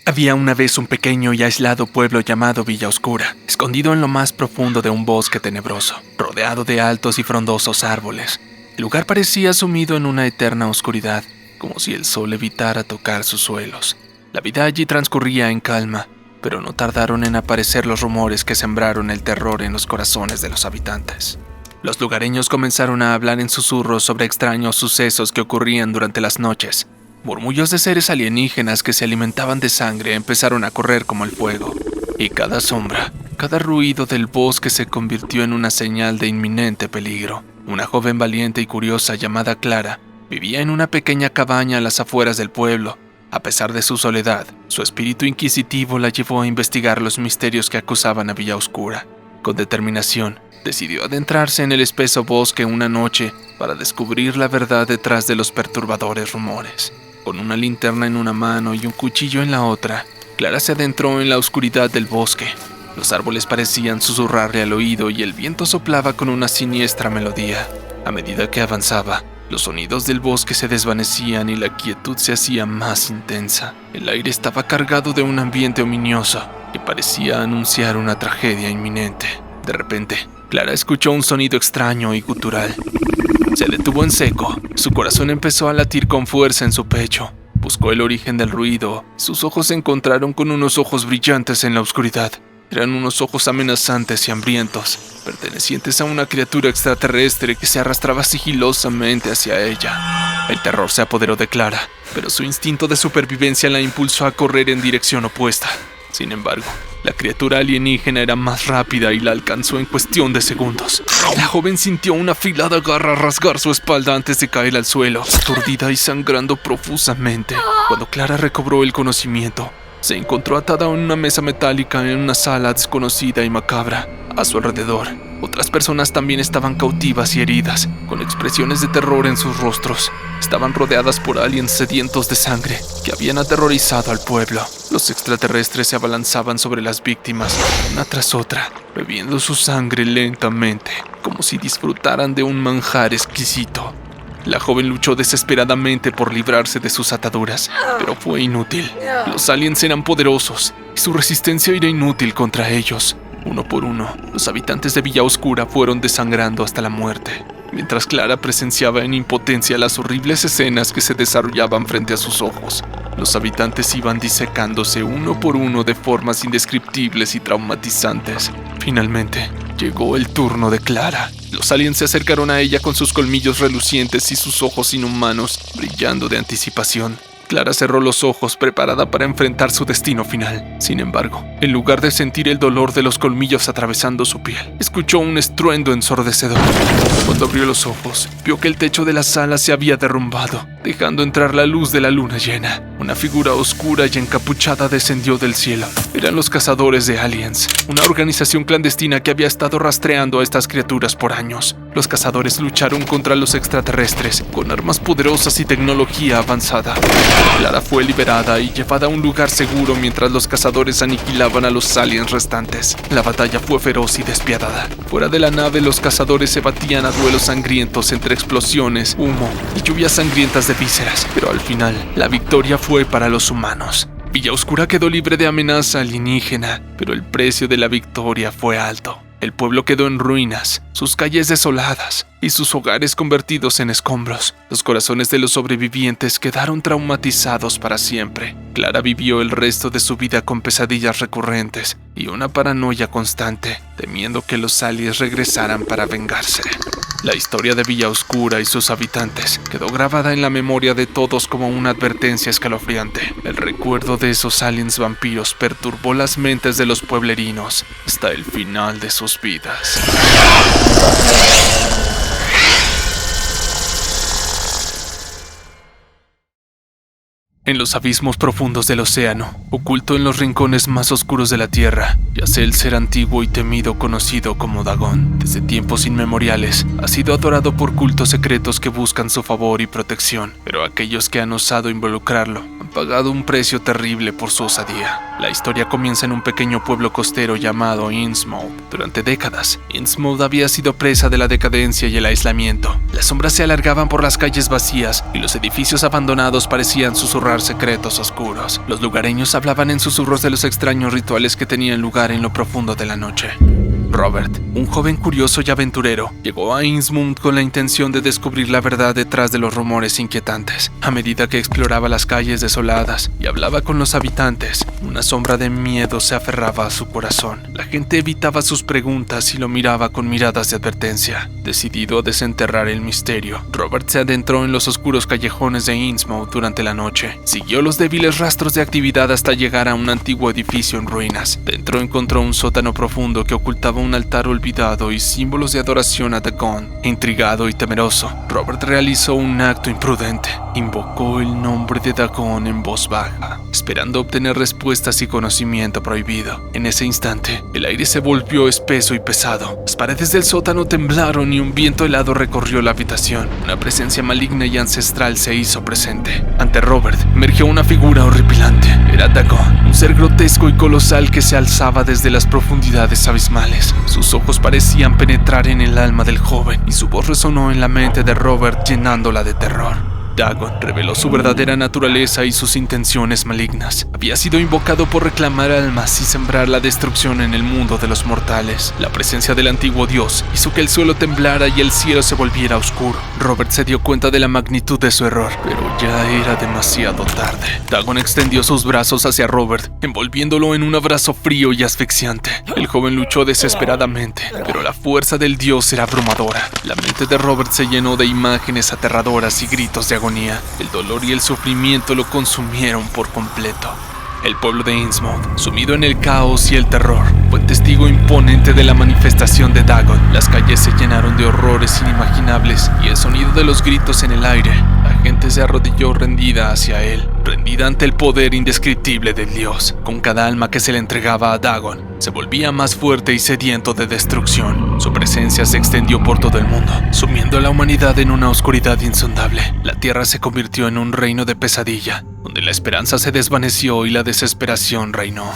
Había una vez un pequeño y aislado pueblo llamado Villa Oscura, escondido en lo más profundo de un bosque tenebroso, rodeado de altos y frondosos árboles. El lugar parecía sumido en una eterna oscuridad, como si el sol evitara tocar sus suelos. La vida allí transcurría en calma, pero no tardaron en aparecer los rumores que sembraron el terror en los corazones de los habitantes. Los lugareños comenzaron a hablar en susurros sobre extraños sucesos que ocurrían durante las noches. Murmullos de seres alienígenas que se alimentaban de sangre empezaron a correr como el fuego, y cada sombra, cada ruido del bosque se convirtió en una señal de inminente peligro. Una joven valiente y curiosa llamada Clara vivía en una pequeña cabaña a las afueras del pueblo. A pesar de su soledad, su espíritu inquisitivo la llevó a investigar los misterios que acusaban a Villa Oscura. Con determinación, decidió adentrarse en el espeso bosque una noche para descubrir la verdad detrás de los perturbadores rumores. Con una linterna en una mano y un cuchillo en la otra, Clara se adentró en la oscuridad del bosque. Los árboles parecían susurrarle al oído y el viento soplaba con una siniestra melodía. A medida que avanzaba, los sonidos del bosque se desvanecían y la quietud se hacía más intensa. El aire estaba cargado de un ambiente ominioso que parecía anunciar una tragedia inminente. De repente, Clara escuchó un sonido extraño y gutural. Se detuvo en seco. Su corazón empezó a latir con fuerza en su pecho. Buscó el origen del ruido. Sus ojos se encontraron con unos ojos brillantes en la oscuridad. Eran unos ojos amenazantes y hambrientos, pertenecientes a una criatura extraterrestre que se arrastraba sigilosamente hacia ella. El terror se apoderó de Clara, pero su instinto de supervivencia la impulsó a correr en dirección opuesta. Sin embargo, la criatura alienígena era más rápida y la alcanzó en cuestión de segundos. La joven sintió una afilada garra rasgar su espalda antes de caer al suelo, aturdida y sangrando profusamente. Cuando Clara recobró el conocimiento, se encontró atada en una mesa metálica en una sala desconocida y macabra. A su alrededor, otras personas también estaban cautivas y heridas, con expresiones de terror en sus rostros. Estaban rodeadas por aliens sedientos de sangre que habían aterrorizado al pueblo. Los extraterrestres se abalanzaban sobre las víctimas, una tras otra, bebiendo su sangre lentamente, como si disfrutaran de un manjar exquisito. La joven luchó desesperadamente por librarse de sus ataduras, pero fue inútil. Los aliens eran poderosos y su resistencia era inútil contra ellos. Uno por uno, los habitantes de Villa Oscura fueron desangrando hasta la muerte, mientras Clara presenciaba en impotencia las horribles escenas que se desarrollaban frente a sus ojos. Los habitantes iban disecándose uno por uno de formas indescriptibles y traumatizantes. Finalmente, llegó el turno de Clara. Los aliens se acercaron a ella con sus colmillos relucientes y sus ojos inhumanos brillando de anticipación. Clara cerró los ojos, preparada para enfrentar su destino final. Sin embargo, en lugar de sentir el dolor de los colmillos atravesando su piel, escuchó un estruendo ensordecedor. Cuando abrió los ojos, vio que el techo de la sala se había derrumbado, dejando entrar la luz de la luna llena. Una figura oscura y encapuchada descendió del cielo. Eran los cazadores de aliens, una organización clandestina que había estado rastreando a estas criaturas por años. Los cazadores lucharon contra los extraterrestres con armas poderosas y tecnología avanzada. Clara fue liberada y llevada a un lugar seguro mientras los cazadores aniquilaban a los aliens restantes. La batalla fue feroz y despiadada. Fuera de la nave, los cazadores se batían a duelos sangrientos entre explosiones, humo y lluvias sangrientas de vísceras. Pero al final, la victoria fue para los humanos. Villa Oscura quedó libre de amenaza alienígena, pero el precio de la victoria fue alto. El pueblo quedó en ruinas, sus calles desoladas y sus hogares convertidos en escombros. Los corazones de los sobrevivientes quedaron traumatizados para siempre. Clara vivió el resto de su vida con pesadillas recurrentes y una paranoia constante, temiendo que los aliens regresaran para vengarse. La historia de Villa Oscura y sus habitantes quedó grabada en la memoria de todos como una advertencia escalofriante. El recuerdo de esos aliens vampiros perturbó las mentes de los pueblerinos hasta el final de sus vidas. En los abismos profundos del océano, oculto en los rincones más oscuros de la tierra, yace el ser antiguo y temido conocido como Dagón. Desde tiempos inmemoriales, ha sido adorado por cultos secretos que buscan su favor y protección, pero aquellos que han osado involucrarlo han pagado un precio terrible por su osadía. La historia comienza en un pequeño pueblo costero llamado Innsmouth. Durante décadas, Innsmouth había sido presa de la decadencia y el aislamiento. Las sombras se alargaban por las calles vacías y los edificios abandonados parecían susurrar enterrar secretos oscuros. Los lugareños hablaban en susurros de los extraños rituales que tenían lugar en lo profundo de la noche. Robert, un joven curioso y aventurero, llegó a Innsmouth con la intención de descubrir la verdad detrás de los rumores inquietantes. A medida que exploraba las calles desoladas y hablaba con los habitantes, una sombra de miedo se aferraba a su corazón. La gente evitaba sus preguntas y lo miraba con miradas de advertencia. Decidido a desenterrar el misterio, Robert se adentró en los oscuros callejones de Innsmouth durante la noche. Siguió los débiles rastros de actividad hasta llegar a un antiguo edificio en ruinas. Dentro encontró un sótano profundo que ocultaba un altar olvidado y símbolos de adoración a Dagon. Intrigado y temeroso, Robert realizó un acto imprudente. Invocó el nombre de Dagon en voz baja, esperando obtener respuestas y conocimiento prohibido. En ese instante, el aire se volvió espeso y pesado. Las paredes del sótano temblaron y un viento helado recorrió la habitación. Una presencia maligna y ancestral se hizo presente. Ante Robert emergió una figura horripilante. Era Dagon, un ser grotesco y colosal que se alzaba desde las profundidades abismales. Sus ojos parecían penetrar en el alma del joven y su voz resonó en la mente de Robert, llenándola de terror. Dagon reveló su verdadera naturaleza y sus intenciones malignas. Había sido invocado por reclamar almas y sembrar la destrucción en el mundo de los mortales. La presencia del antiguo dios hizo que el suelo temblara y el cielo se volviera oscuro. Robert se dio cuenta de la magnitud de su error, pero ya era demasiado tarde. Dagon extendió sus brazos hacia Robert, envolviéndolo en un abrazo frío y asfixiante. El joven luchó desesperadamente, pero la fuerza del dios era abrumadora. La mente de Robert se llenó de imágenes aterradoras y gritos de agonía. El dolor y el sufrimiento lo consumieron por completo. El pueblo de Innsmouth, sumido en el caos y el terror, fue testigo imponente de la manifestación de Dagon. Las calles se llenaron de horrores inimaginables y el sonido de los gritos en el aire. La gente se arrodilló rendida hacia él, rendida ante el poder indescriptible del dios. Con cada alma que se le entregaba a Dagon, se volvía más fuerte y sediento de destrucción. Su presencia se extendió por todo el mundo, sumiendo a la humanidad en una oscuridad insondable. La tierra se convirtió en un reino de pesadilla, donde la esperanza se desvaneció y la desesperación reinó.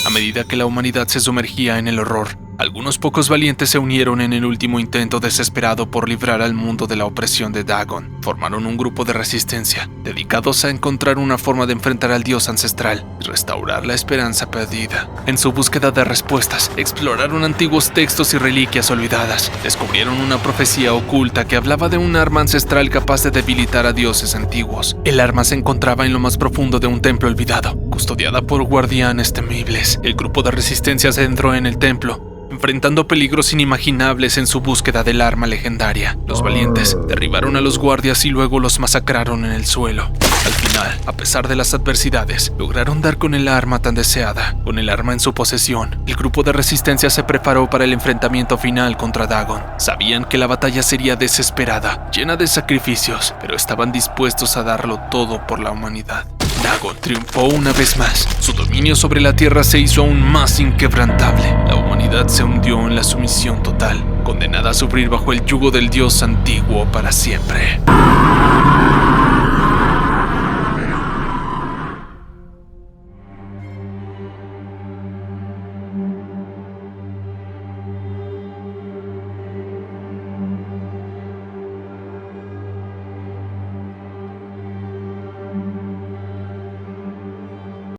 A medida que la humanidad se sumergía en el horror, algunos pocos valientes se unieron en el último intento desesperado por librar al mundo de la opresión de Dagon. Formaron un grupo de resistencia, dedicados a encontrar una forma de enfrentar al dios ancestral y restaurar la esperanza perdida. En su búsqueda de respuestas, exploraron antiguos textos y reliquias olvidadas. Descubrieron una profecía oculta que hablaba de un arma ancestral capaz de debilitar a dioses antiguos. El arma se encontraba en lo más profundo de un templo olvidado, custodiada por guardianes temibles. El grupo de resistencia se adentró en el templo, enfrentando peligros inimaginables en su búsqueda del arma legendaria. Los valientes derribaron a los guardias y luego los masacraron en el suelo. Al final, a pesar de las adversidades, lograron dar con el arma tan deseada. Con el arma en su posesión, el grupo de resistencia se preparó para el enfrentamiento final contra Dagon. Sabían que la batalla sería desesperada, llena de sacrificios, pero estaban dispuestos a darlo todo por la humanidad. Dagon triunfó una vez más. Su dominio sobre la tierra se hizo aún más inquebrantable. La humanidad se hundió en la sumisión total, condenada a sufrir bajo el yugo del dios antiguo para siempre.